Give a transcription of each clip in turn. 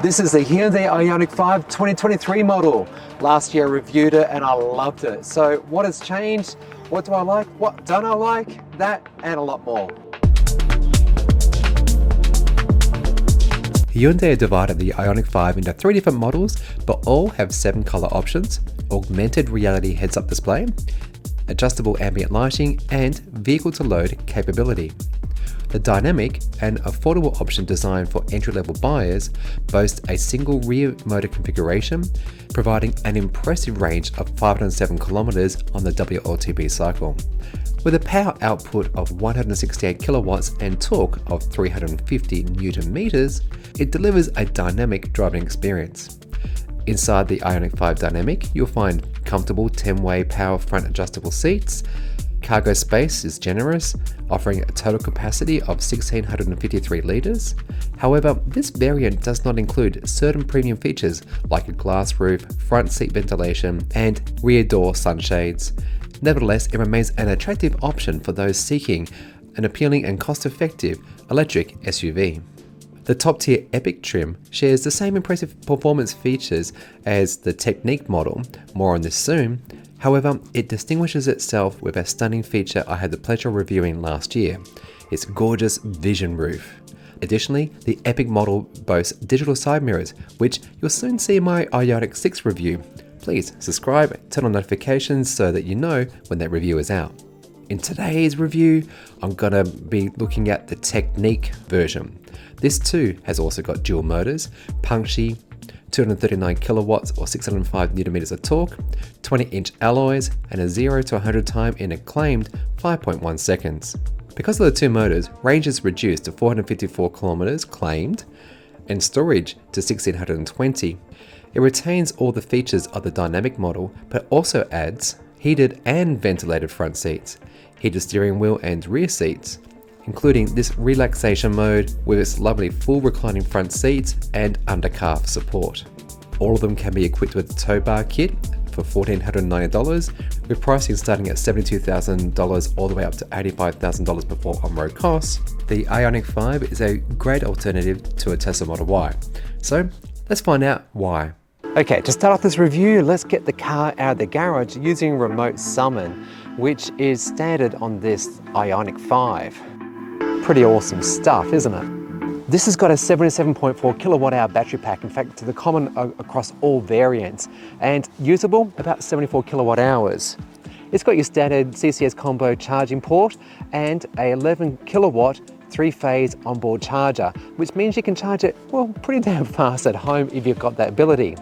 This is the Hyundai IONIQ 5 2023 model. Last year I reviewed it and I loved it. So what has changed? What do I like? What don't I like? That and a lot more. Hyundai divided the IONIQ 5 into 3 different models, but all have 7 color options, augmented reality heads-up display, adjustable ambient lighting, and vehicle-to-load capability. The dynamic and affordable option designed for entry-level buyers boasts a single rear motor configuration, providing an impressive range of 507 kilometers on the WLTP cycle. With a power output of 168 kilowatts and torque of 350 newton meters, it delivers a dynamic driving experience. Inside the IONIQ 5 Dynamic, you'll find comfortable 10-way power front adjustable seats. Cargo space is generous, offering a total capacity of 1,653 litres. However, this variant does not include certain premium features like a glass roof, front seat ventilation, and rear door sunshades. Nevertheless, it remains an attractive option for those seeking an appealing and cost-effective electric SUV. The top-tier Epic trim shares the same impressive performance features as the Technique model, more on this soon. However, it distinguishes itself with a stunning feature I had the pleasure of reviewing last year, its gorgeous vision roof. Additionally, the Epic model boasts digital side mirrors, which you'll soon see in my IONIQ 6 review. Please subscribe, turn on notifications so that you know when that review is out. In today's review, I'm gonna be looking at the Technique version. This too has also got dual motors, punchy, 239 kilowatts or 605 newton meters of torque, 20-inch alloys, and a 0 to 100 time in a claimed 5.1 seconds. Because of the 2 motors, range is reduced to 454 kilometers claimed, and storage to 1620. It retains all the features of the dynamic model, but also adds heated and ventilated front seats, heated steering wheel and rear seats, including this relaxation mode with its lovely full reclining front seats and undercalf support. All of them can be equipped with a tow bar kit for $1,490, with pricing starting at $72,000 all the way up to $85,000 before on-road costs. The IONIQ 5 is a great alternative to a Tesla Model Y. So let's find out why. Okay, to start off this review, let's get the car out of the garage using remote summon, which is standard on this IONIQ 5. Pretty awesome stuff, isn't it? This has got a 77.4 kilowatt hour battery pack, in fact, to the common across all variants, and usable about 74 kilowatt hours. It's got your standard CCS combo charging port and a 11 kilowatt 3-phase onboard charger, which means you can charge it, well, pretty damn fast at home if you've got that ability.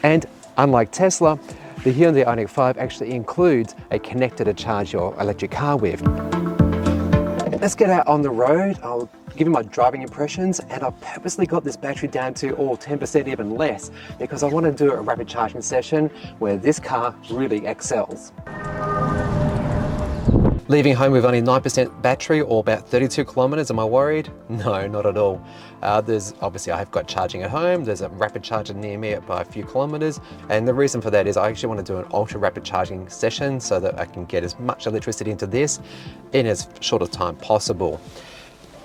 And unlike Tesla, the Hyundai IONIQ 5 actually includes a connector to charge your electric car with. Let's get out on the road. I'll give you my driving impressions, and I've purposely got this battery down to 10%, even less, because I want to do a rapid charging session where this car really excels. Leaving home with only 9% battery or about 32 kilometers, am I worried? No, not at all. Obviously I have got charging at home, there's a rapid charger near me by a few kilometers, and the reason for that is I actually want to do an ultra rapid charging session so that I can get as much electricity into this in as short a time possible.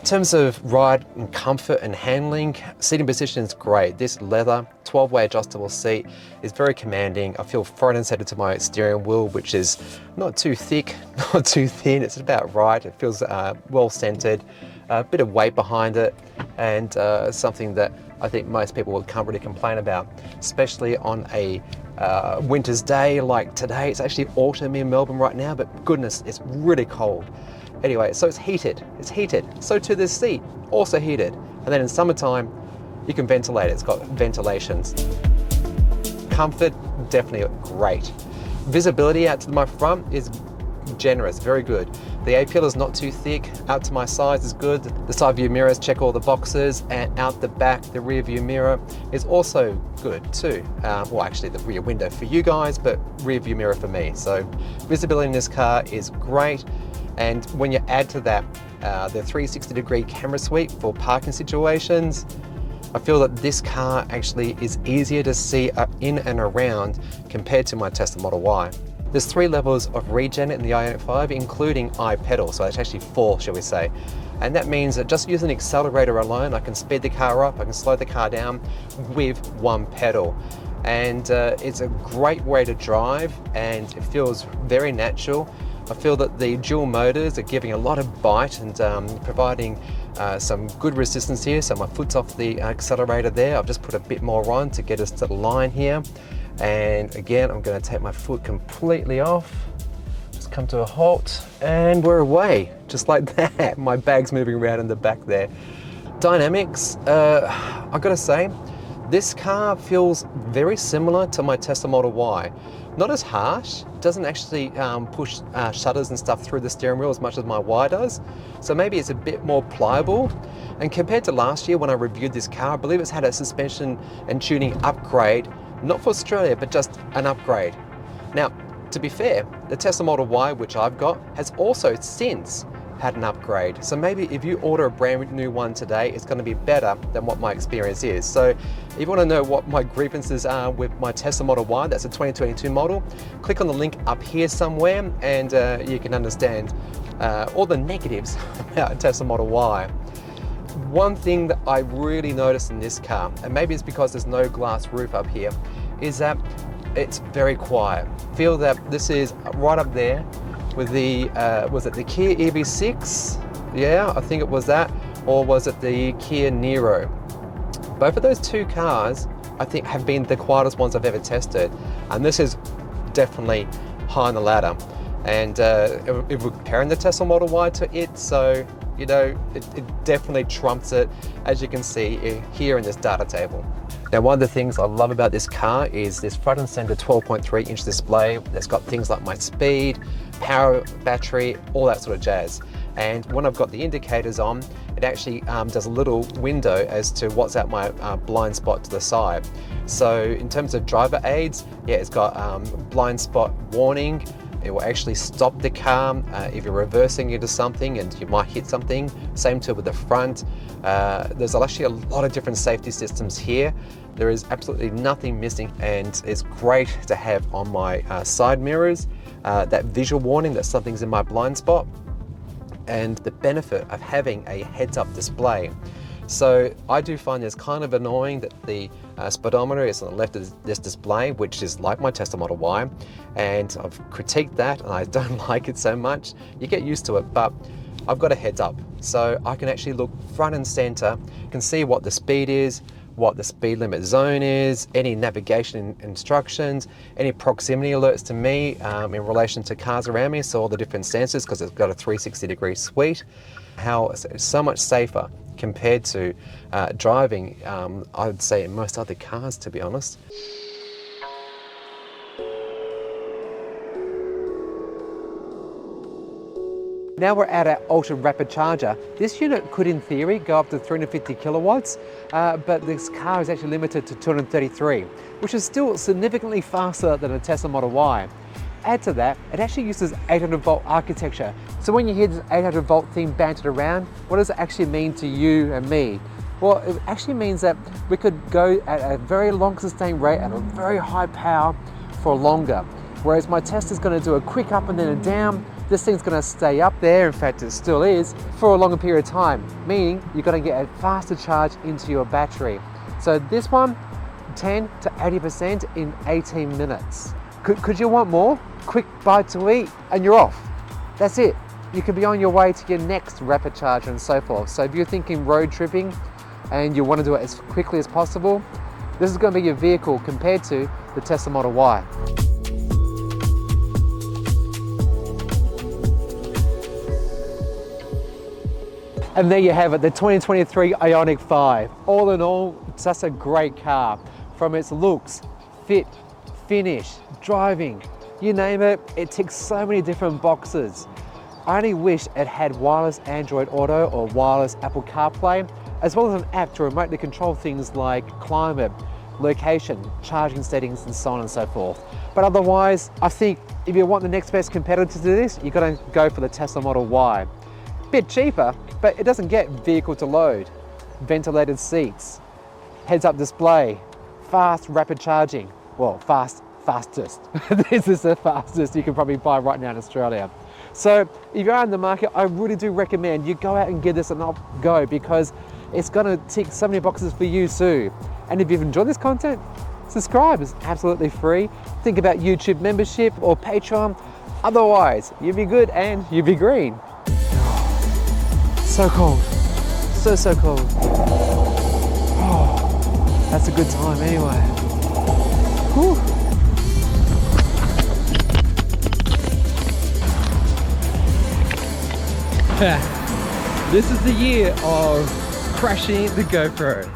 In terms of ride and comfort and handling, seating position is great. This leather 12-way adjustable seat is very commanding. I feel front and center to my steering wheel, which is not too thick, not too thin. It's about right. It feels well centered, a bit of weight behind it, and something that I think most people would come really complain about, especially on a winter's day like today. It's actually autumn in Melbourne right now, but goodness, it's really cold. Anyway, so it's heated, So too this seat, also heated. And then in summertime, you can ventilate it. It's got ventilations. Comfort, definitely great. Visibility out to my front is generous, very good. The A-pillar is not too thick, out to my sides is good. The side view mirrors check all the boxes, and out the back, the rear view mirror is also good too. Well, actually the rear window for you guys, but rear view mirror for me. So visibility in this car is great. And when you add to that the 360-degree camera sweep for parking situations, I feel that this car actually is easier to see in and around compared to my Tesla Model Y. There's 3 levels of regen in the IONIQ 5, including iPedal, so it's actually 4, shall we say. And that means that just using the accelerator alone, I can speed the car up, I can slow the car down with 1 pedal. And it's a great way to drive, and it feels very natural. I feel that the dual motors are giving a lot of bite and providing some good resistance here. So my foot's off the accelerator there. I've just put a bit more on to get us to the line here. And again, I'm going to take my foot completely off, just come to a halt, and we're away, just like that. My bag's moving around in the back there. Dynamics, I've got to say, this car feels very similar to my Tesla Model Y. Not as harsh, doesn't actually push shutters and stuff through the steering wheel as much as my Y does. So maybe it's a bit more pliable. And compared to last year when I reviewed this car, I believe it's had a suspension and tuning upgrade, not for Australia, but just an upgrade. Now, to be fair, the Tesla Model Y, which I've got, has also since had an upgrade. So maybe if you order a brand new one today, it's going to be better than what my experience is. So if you want to know what my grievances are with my Tesla Model Y, that's a 2022 model, click on the link up here somewhere, and you can understand all the negatives about Tesla Model Y. One thing that I really noticed in this car, and maybe it's because there's no glass roof up here, is that it's very quiet. Feel that this is right up there with the, was it the Kia EV6? Yeah, I think it was that. Or was it the Kia Niro? Both of those 2 cars, I think, have been the quietest ones I've ever tested. And this is definitely high on the ladder. And if we're comparing the Tesla Model Y to it, so, you know, it definitely trumps it, as you can see here in this data table. Now, one of the things I love about this car is this front and center 12.3-inch display that's got things like my speed, power, battery, all that sort of jazz. And when I've got the indicators on, it actually does a little window as to what's at my blind spot to the side. So in terms of driver aids, yeah, it's got blind spot warning. It will actually stop the car if you're reversing into something and you might hit something. Same too with the front. There's actually a lot of different safety systems here. There is absolutely nothing missing, and it's great to have on my side mirrors that visual warning that something's in my blind spot, and the benefit of having a heads-up display. So I do find it's kind of annoying that the speedometer is on the left of this display, which is like my Tesla Model Y, and I've critiqued that and I don't like it so much. You get used to it, but I've got a heads up, so I can actually look front and center, can see what the speed is, what the speed limit zone is, any navigation instructions, any proximity alerts to me in relation to cars around me, so all the different sensors, because it's got a 360-degree suite. How it's so much safer compared to driving, I would say, in most other cars, to be honest. Now we're at our ultra rapid charger. This unit could, in theory, go up to 350 kilowatts, but this car is actually limited to 233, which is still significantly faster than a Tesla Model Y. Add to that, it actually uses 800 volt architecture. So when you hear this 800 volt thing bantered around, what does it actually mean to you and me? Well, it actually means that we could go at a very long sustained rate at a very high power for longer. Whereas my Tesla's going to do a quick up and then a down, this thing's going to stay up there, in fact it still is, for a longer period of time, meaning you're going to get a faster charge into your battery. So this one, 10 to 80% in 18 minutes. Could you want more? Quick bite to eat and you're off. That's it. You can be on your way to your next rapid charger and so forth. So if you're thinking road tripping and you want to do it as quickly as possible, this is going to be your vehicle compared to the Tesla Model Y. And there you have it, the 2023 IONIQ 5. All in all, it's just a great car. From its looks, fit, finish, driving, you name it, it ticks so many different boxes. I only wish it had wireless Android Auto or wireless Apple CarPlay, as well as an app to remotely control things like climate, location, charging settings, and so on and so forth. But otherwise, I think if you want the next best competitor to this, you've got to go for the Tesla Model Y. Bit cheaper, but it doesn't get vehicle to load, ventilated seats, heads-up display, fast rapid charging, well, fast fastest. This is the fastest you can probably buy right now in Australia. So if you're in the market, I really do recommend you go out and give this a go, because it's gonna tick so many boxes for you too. And if you've enjoyed this content, subscribe, it's absolutely free. Think about YouTube membership or Patreon. Otherwise, you'll be good and you'll be green. So cold, so cold. Oh, that's a good time anyway. Whew. This is the year of crashing the GoPro.